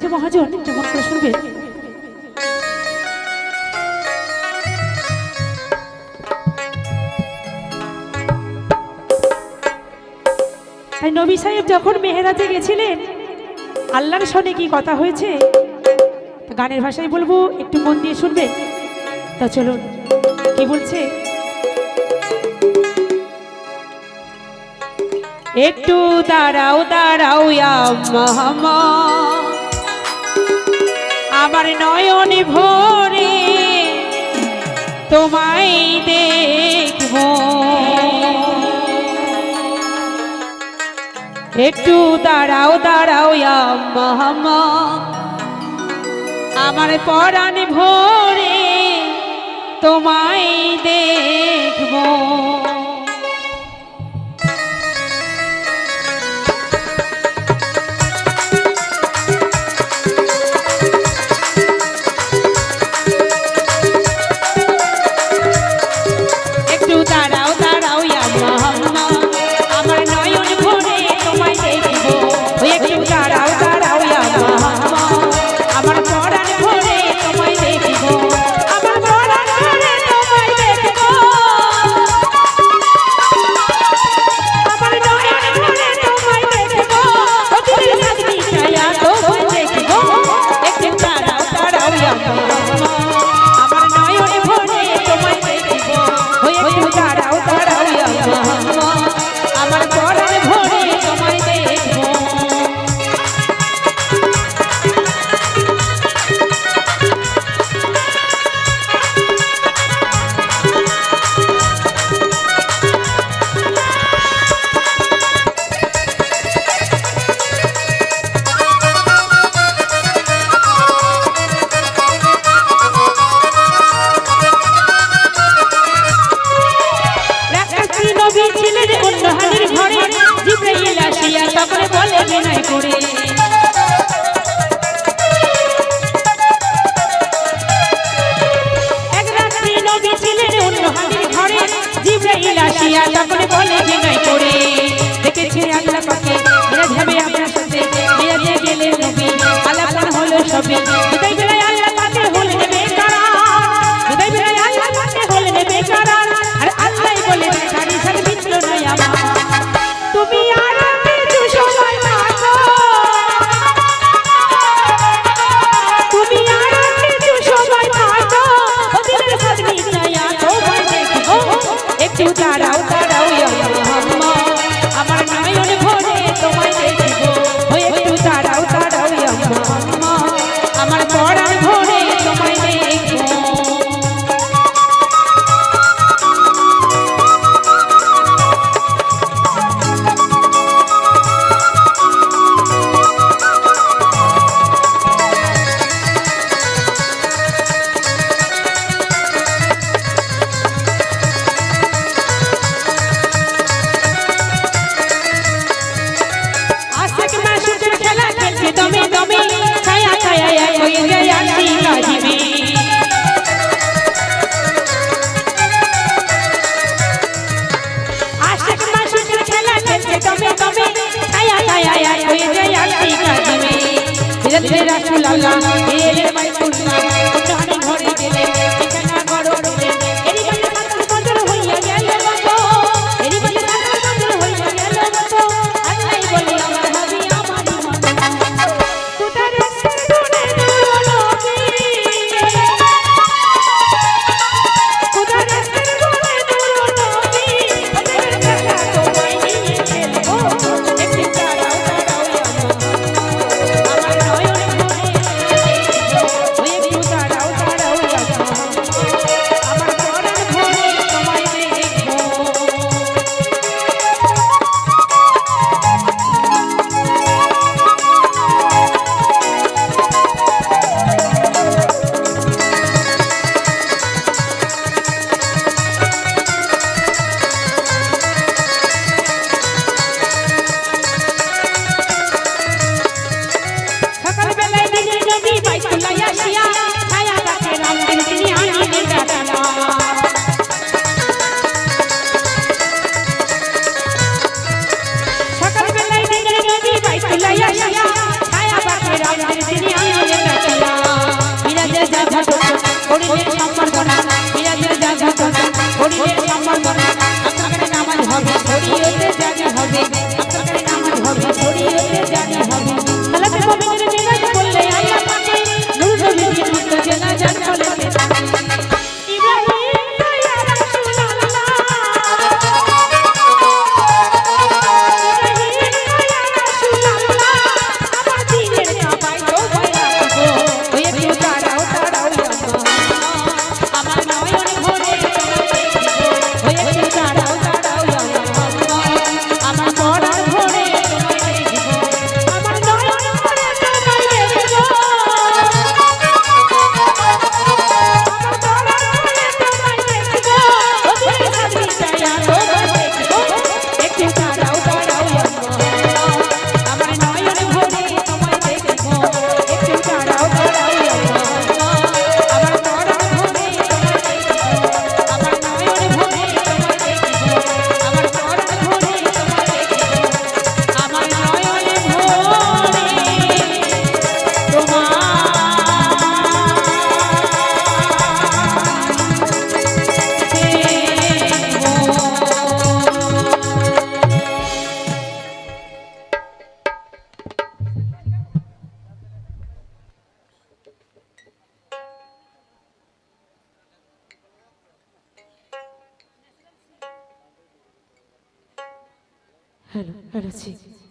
মহাজন যেমন করে শুনবেন। তাই নবী সাহেব যখন মেহেরাজে গেছিলেন আল্লাহর সঙ্গে কি কথা হয়েছে গানের ভাষায় বলবো, একটু মন দিয়ে শুনবেন। তা চলুন কি বলছে, একটু দাঁড়াও দাঁড়াও ইয়া মুহাম্মদ, আমার নয়ন ভরে তোমায় দেখব, একটু দাঁড়াও দাঁড়াও ইয়া মুহাম্মদ, আমার পরাণ ভরে তোমায় দেখব। ছায়া পাখি রামের তিনি করিলে সম্বর্ধনা বিরাজের যা ঘটনা করিলে সম্বর্ধনা আপনাদের নামাজ হবে শরীয়তে জানি হবে আপনাদের নামাজ হবে শরীয়তে জানি হবে সালাতে মুমিনের মিরাজ বললে আল্লাহ পাকে নূর নবীর মত জেনা জান বলে ইব্রাহিম ইয়া রাসূলুল্লাহ hello, hello,